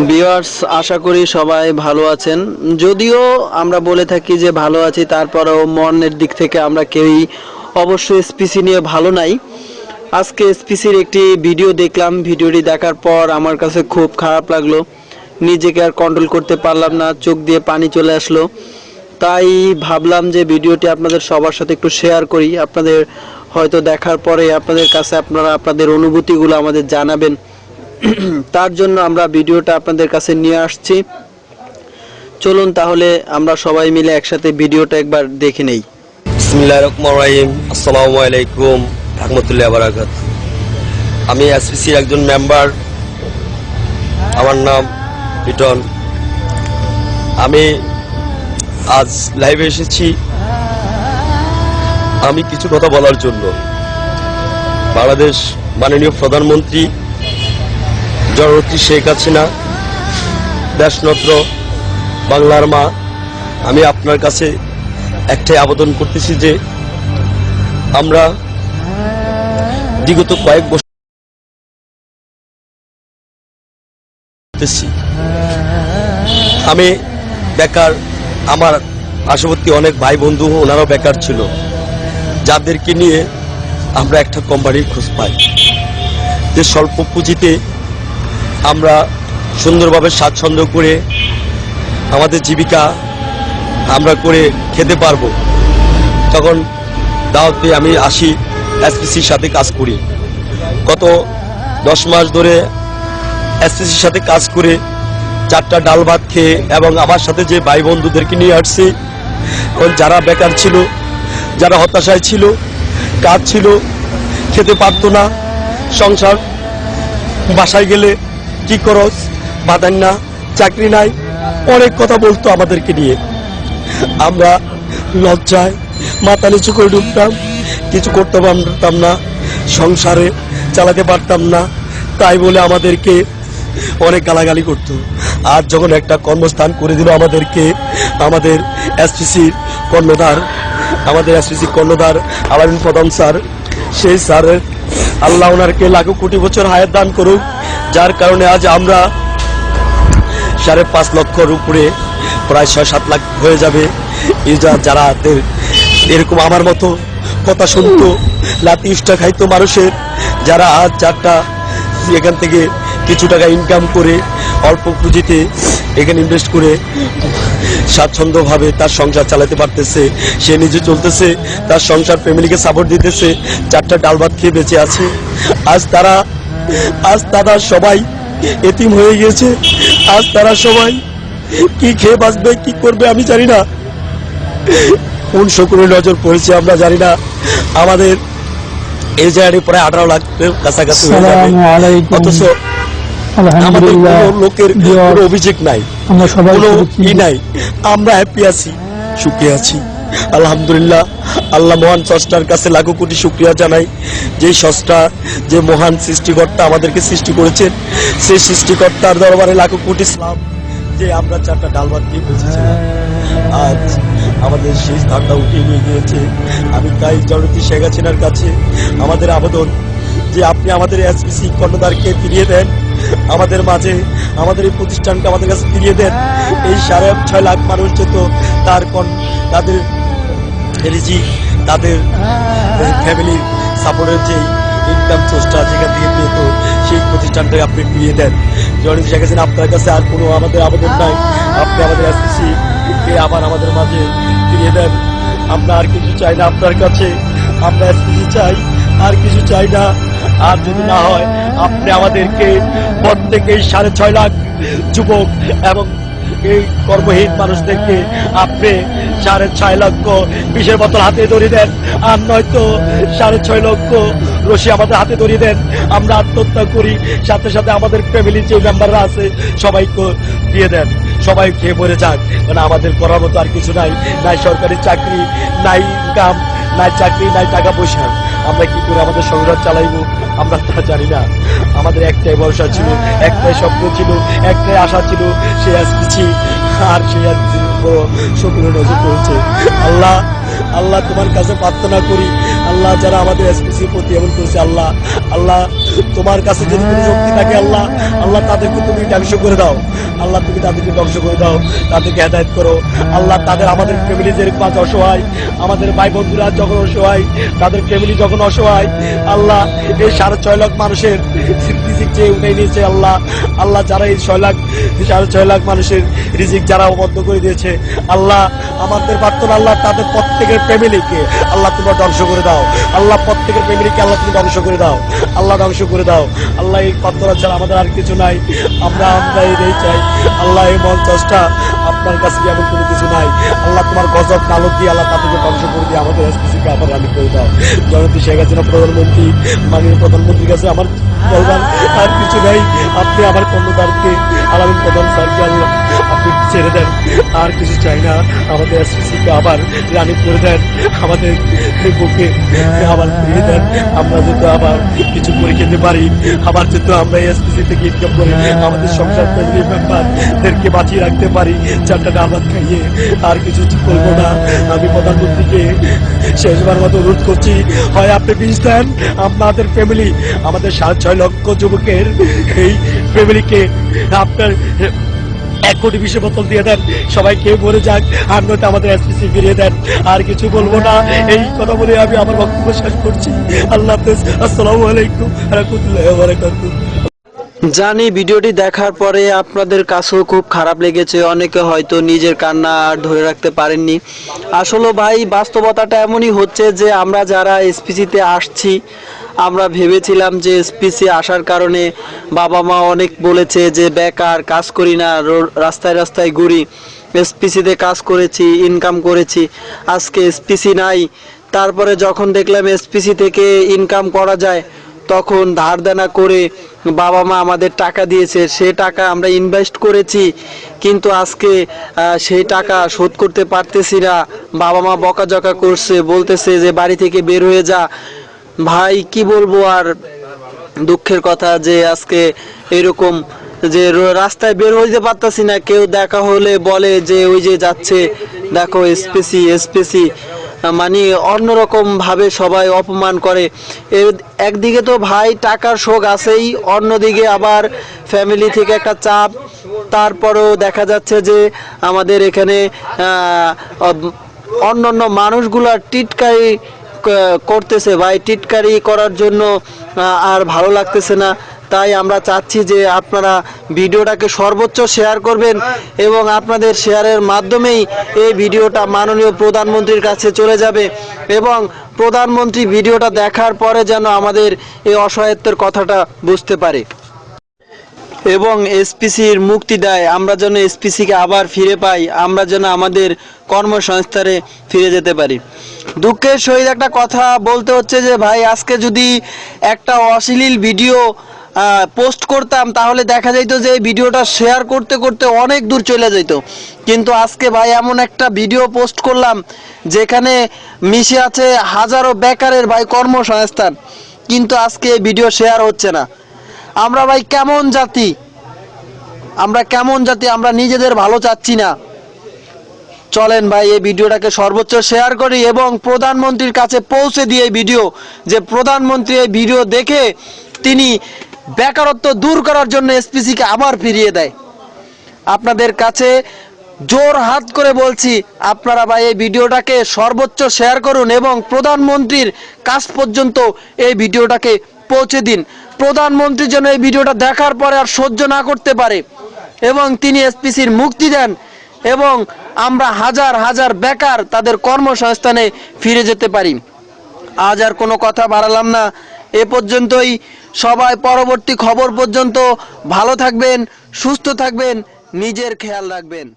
Viewers, আশা করি সবাই ভালো আছেন। যদিও আমরা বলে থাকি যে ভালো আছি, তারপরেও মনের দিক থেকে আমরা কেউই অবশ্যই এসপিসি নিয়ে ভালো নাই। আজকে এসপিসির একটি ভিডিও দেখলাম। ভিডিওটি দেখার পর আমার কাছে খুব খারাপ লাগলো, নিজেকে আর কন্ট্রোল করতে পারলাম না, চোখ দিয়ে পানি চলে আসলো। তাই ভাবলাম যে ভিডিওটি আপনাদের সবার সাথে একটু শেয়ার করি। আপনাদের হয়তো দেখার পরে আপনাদের কাছে আপনারা আপনাদের অনুভূতিগুলো আমাদের জানাবেন। তার জন্য আমরা ভিডিওটা আপনাদের কাছে নিয়ে আসছি। চলুন তাহলে আমরা সবাই মিলে একসাথে ভিডিওটা একবার দেখে নেই। বিসমিল্লাহির রহমানির রহিম। আসসালামু আলাইকুম রাহমাতুল্লাহি ওয়া বারাকাতুহু। আমি এসপিসির একজন মেম্বার, আমার নাম লিটন। আমি আজ লাইভে এসেছি আমি কিছু কথা বলার জন্য। বাংলাদেশ মাননীয় প্রধানমন্ত্রী জননেত্রী শেখ হাসিনা, দেশরত্ন বাংলার মা, আমি আপনার কাছে একটাই আবেদন করতেছি যে আমরা বিগত কয়েক বছর আমি বেকার, আমার পার্শ্ববর্তী অনেক ভাই বন্ধু ওনারাও বেকার ছিল, যাদেরকে নিয়ে আমরা একটা কোম্পানির খোঁজ পাই যে স্বল্প পুঁজিতে আমরা সুন্দরভাবে স্বাচ্ছন্দ্য করে আমাদের জীবিকা আমরা করে খেতে পারবো। তখন দাওয়াত পেয়ে আমি আসি, এসপিসির সাথে কাজ করি। গত 10 মাস ধরে এসপিসির সাথে কাজ করে 4টা ডাল ভাত খেয়ে এবং আমার সাথে যে ভাই বন্ধুদেরকে নিয়ে আসছি, যারা বেকার ছিল, যারা হতাশায় ছিল, কাজ ছিল, খেতে পারতো না, সংসার বাসায় গেলে কি করস, বাদান না, চাকরি নাই, অনেক কথা বলতো আমাদেরকে নিয়ে। আমরা লজ্জায় মাথা নিচু করে ঢুকতাম, কিছু করতে পারতাম না, সংসারে চালাতে পারতাম না, তাই বলে আমাদেরকে অনেক গালাগালি করতো। আর যখন একটা কর্মস্থান করে দিল আমাদেরকে, আমাদের এসপিসির কর্ণধার, আলামিন প্রধান স্যার, সেই স্যারের আল্লাহ ওনারকে লাখো কোটি বছর হায়াত দান করুক, যার কারণে আজ আমরা 5.5 লক্ষর উপরে প্রায় 6-7 লাখ হয়ে যাবে। যারা এরকম আমার মতো কথা শুনতো, লাতি উষ্টা খাইতো মানুষের, যারা আজ 4টা এখান থেকে কিছু টাকা ইনকাম করে অল্প পুঁজিতে এখানে ইনভেস্ট করে স্বাচ্ছন্দ্যভাবে তার সংসার চালাতে পারতেছে, সে নিজে চলতেছে, তার সংসার ফ্যামিলিকে সাপোর্ট দিতেছে, 4টা ডাল ভাত খেয়ে বেঁচে আছে। আজ তারা সবাই এতিম হয়ে গেছে। আজ তারা সবাই কি খেয়ে বাঁচবে, কি করবে আমি জানি না, কোন শকুনের নজর পড়েছে আমরা জানি না। আমাদের এই জায়গায় প্রায় 18 লাখের কাছাকাছি হয়ে যাবে, অথচ আমাদের কোনো লোকের কোনো অভিযোগ নাই, কোনো ই নাই। আমরা হ্যাপি আছি, সুখী আছি, আলহামদুলিল্লাহ। আল্লাহ মহান স্রষ্টার কাছে লাখো কোটি শুকরিয়া জানাই, যেই স্রষ্টা, যে মহান সৃষ্টিকর্তা আমাদেরকে সৃষ্টি করেছেন, সেই সৃষ্টিকর্তার দরবারে লাখো কোটি সালাম যে আমরা 4টা ডাল ভাত দিয়ে বেঁচেছিলাম। আজ আমাদের সেই স্থানটা উঠিয়ে নিয়ে গিয়েছে। আমি তাই জননেত্রী শেখ হাসিনার কাছে আমাদের আবেদন যে আপনি আমাদের এসপিসি কর্ণধারকে ফিরিয়ে দেন, আমাদের মাঝে আমাদের এই প্রতিষ্ঠানকে আমাদের কাছে ফিরিয়ে দেন। এই 6.5 লাখ মানুষ যেত তাদের রিজিক, তাদের ফ্যামিলি সাপোর্টের যে ইনকাম সোর্সটা যেখান থেকে পেত, সেই প্রতিষ্ঠানটাকে আপনি ফিরিয়ে দেন। জননেত্রী শেখ হাসিনা, আপনার কাছে আর কোনো আমাদের আবেদন নাই, আপনি আমাদের এসপিসি কে আবার আমাদের মাঝে ফিরিয়ে দেন। আমরা আর কিছু চাই না আপনার কাছে, আমরা এসপিসি চাই, আর কিছু চাই না। আর যদি না হয় আপনি আমাদেরকে প্রত্যেকে 6.5 লাখ যুবক এবং এই কর্মহীন মানুষদেরকে আপনি 6.5 লক্ষ বিষের বোতল হাতে ধরিয়ে দেন, আর নয়তো 6.5 লক্ষ রশি আমাদের হাতে ধরিয়ে দেন, আমরা আত্মহত্যা করি। সাথে সাথে আমাদের ফ্যামিলির যে মেম্বাররা আছে সবাইকে দিয়ে দেন, সবাই খেয়ে মরে যাক, কারণ আমাদের করার মতো আর কিছু নাই। নাই সরকারি চাকরি, নাই ইনকাম, নাই চাকরি, নাই টাকা পয়সা। আমরা কি করে আমাদের সংসার চালাইব আমরা তা জানি না। আমাদের একটাই ভরসা ছিল, একটাই স্বপ্ন ছিল, একটাই আশা ছিল, সে এসপিসি। আর সে শকুনের নজর পড়েছে। আল্লাহ আল্লাহ তোমার কাছে প্রার্থনা করি আল্লাহ যারা আমাদের এসপিসির প্রতি এমন করেছে আল্লাহ আল্লাহ তোমার কাছে যদি কোনো শক্তি থাকে আল্লাহ আল্লাহ তাদেরকে তুমি ধ্বংস করে দাও আল্লাহ তুমি তাদেরকে ধ্বংস করে দাও তাদেরকে হেদায়েত করো আল্লাহ তাদের আমাদের ফ্যামিলি যেরকম আজ অসহায় আমাদের ভাই বন্ধুরা যখন অসহায় তাদের ফ্যামিলি যখন অসহায় আল্লাহ এই 6.5 লাখ মানুষের রিজিক যে উঠে নিয়েছে আল্লাহ আল্লাহ যারা এই 6.5 লাখ মানুষের রিজিক যারা বন্ধ করে দিয়েছে আল্লাহ আমাদের প্রার্থনা আল্লাহ তাদের প্রত্যেকের ফ্যামিলিকে আল্লাহ তোমরা ধ্বংস করে দাও আল্লাহ প্রত্যেকের ফ্যামিলিকে আল্লাহ তুমি ধ্বংস করে দাও আল্লাহ ধ্বংস করে দাও আল্লাহ এই প্রার্থনা ছাড়া আমাদের আর কিছু নাই আমরা এই চাই আল্লাহ এই মঞ্চটা আপনার কাছে এমন কোনো কিছু নাই আল্লাহ তোমার গজব কালত দিয়ে আল্লাহ তাদেরকে ধ্বংস করে দিয়ে আমাদের এসপিসিকে আবার রানি করে দাও জনতি শেখ হাসিনা প্রধানমন্ত্রী মাননীয় প্রধানমন্ত্রীর কাছে আমার বলবেন আর কিছু নাই আপনি আমার কর্ণধারকে আলামিন প্রধান স্যারকে আল্লাহ আপনি ছেড়ে দেন আর কিছু চাই না আমাদের এসপিসিকে আবার রানি করে দেন আমাদের বুকে আবার ফিরিয়ে দেন আমরা যেহেতু আবার কিছু করে খেতে পারি আবার যেহেতু আমরা এসপিসি থেকে ইনকাম করে আমাদের সংসার ফ্যামিলি মেম্বারদেরকে বাঁচিয়ে রাখতে পারি 4টা ডাল খাইয়ে আর কিছু করবো না আমি প্রধানমন্ত্রীকে শেষবার মতো অনুরোধ করছি হয় আপনি বিষ দেন আমাদের ফ্যামিলি আমাদের 6.5 লক্ষ যুবকের এই ফ্যামিলিকে আপনার 1 কোটি 20 বোতল দিয়ে দেন সবাই কেউ মরে যাক আর নয়তো আমাদের এসপিসি ফিরিয়ে দেন আর কিছু বলবো না এই কথা বলে আমি আমার বক্তব্য শেষ করছি আল্লাহ হাফেজ আসসালামু আলাইকুম ওয়া রাহমাতুল্লাহি ওয়া বারাকাতুহু জানি ভিডিওটি দেখার পরে আপনাদের কাছেও খুব খারাপ লেগেছে অনেকে হয়তো নিজের কান্না আর ধরে রাখতে পারেননি আসলে ভাই বাস্তবতাটা এমনই হচ্ছে যে আমরা যারা এসপিসিতে আসছি আমরা ভেবেছিলাম যে এসপিসি আসার কারণে বাবা মা অনেক বলেছে যে বেকার কাজ করি না রাস্তায় রাস্তায় ঘুরি এসপিসিতে কাজ করেছি ইনকাম করেছি আজকে এসপিসি নাই তারপরে যখন দেখলাম এসপিসি থেকে ইনকাম করা যায় তখন ধার দেনা করে বাবা মা আমাদের টাকা দিয়েছে সে টাকা আমরা ইনভেস্ট করেছি কিন্তু আজকে সেই টাকা শোধ করতে পারতেছি না বাবা মা বকাঝকা করছে বলতেছে যে বাড়ি থেকে বের হয়ে যা ভাই কি বলবো আর দুঃখের কথা যে আজকে এরকম যে রাস্তায় বের হইতে পারতাছি না কেউ দেখা হলে বলে যে ওই যে যাচ্ছে দেখো এসপিসি মানে অন্যরকম ভাবে সবাই অপমান করে একদিকে তো ভাই টাকার শোক আছেই অন্যদিকে আবার ফ্যামিলি থেকে একটা চাপ তারপরেও দেখা যাচ্ছে যে আমাদের এখানে অন্যান্য মানুষগুলা টিটকারি করতেছে ভাই টিটকারি করার জন্য আর ভালো লাগতেছে না তাই আমরা চাচ্ছি যে আপনারা ভিডিওটাকে সর্বোচ্চ শেয়ার করবেন এবং আপনাদের শেয়ারের মাধ্যমেই এই ভিডিওটা মাননীয় প্রধানমন্ত্রীর কাছে চলে যাবে এবং প্রধানমন্ত্রী ভিডিওটা দেখার পরে যেন আমাদের এই অসহায়ত্বের কথাটা বুঝতে পারে এবং এসপিসির মুক্তি দেয় আমরা যেন এসপিসিকে আবার ফিরে পাই আমরা যেন আমাদের কর্মসংস্থানে ফিরে যেতে পারি দুঃখের সহিত একটা কথা বলতে হচ্ছে যে ভাই আজকে যদি একটা অশ্লীল ভিডিও পোস্ট করতাম তাহলে দেখা যেত যে এই ভিডিওটা শেয়ার করতে করতে অনেক দূর চলে যেত কিন্তু আজকে ভাই এমন একটা ভিডিও পোস্ট করলাম যেখানে মিশে আছে হাজারো বেকারের ভাই কর্মসংস্থান কিন্তু আজকে এই ভিডিও শেয়ার হচ্ছে না আমরা ভাই কেমন জাতি আমরা নিজেদের ভালো চাচ্ছি না চলেন ভাই এই ভিডিওটাকে সর্বোচ্চ শেয়ার করি এবং প্রধানমন্ত্রীর কাছে পৌঁছে দিয়ে এই ভিডিও যে প্রধানমন্ত্রী এই ভিডিও দেখে তিনি বেকারত্ব দূর করার জন্য এসপিসিকে আবার ফিরিয়ে দেয় আপনাদের কাছে জোর হাত করে বলছি আপনারা ভাই এই ভিডিওটাকে সর্বোচ্চ শেয়ার করুন এবং প্রধানমন্ত্রীর কাছ পর্যন্ত এই ভিডিওটাকে পৌঁছে দিন প্রধানমন্ত্রী যেন এই ভিডিওটা দেখার পরে আর সহ্য না করতে পারে এবং তিনি এসপিসির মুক্তি দেন এবং আমরা হাজার হাজার বেকার তাদের কর্মসংস্থানে ফিরে যেতে পারি আজ আর কোনো কথা বাড়ালাম না এ পর্যন্তই সবাই পরবর্তী খবর পর্যন্ত ভালো থাকবেন সুস্থ থাকবেন নিজের খেয়াল রাখবেন